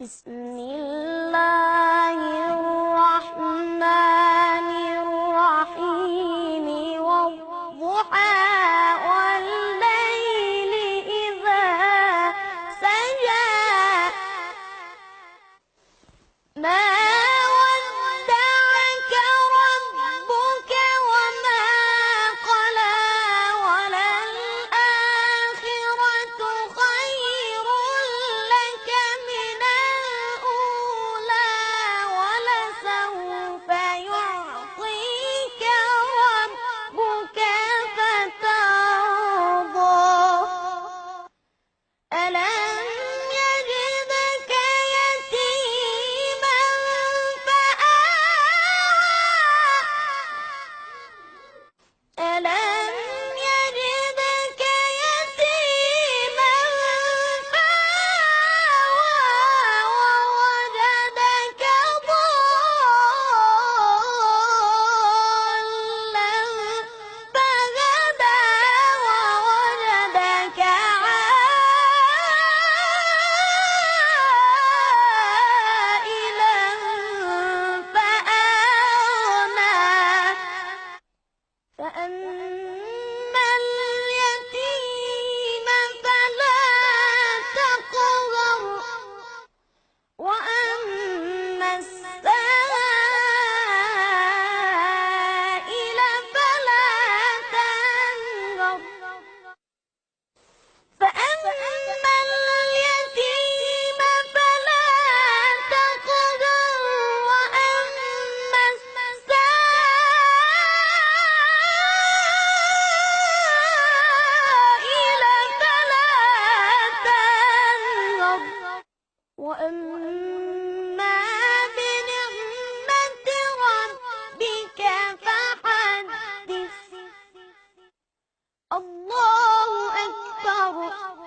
بسم الله الرحمن الرحيم والضحى والليل إذا سجى ما ودعك ربك وما قلى وللآخرة خير لك من الأولى ولسوف يعطيك ربك فترضى ألم يجدك يتيما فآوى ألم يجدك يتيما فآوى ووجدك ضالا فهدى ووجدك عائلا فأغنى فأما اليتيم فلا تقهر وأما السائل فلا تنهر فأما اليتيم فلا تقهر وأما السائل فلا تنهر وأما بنعمة ربك فحدث الله أكبر.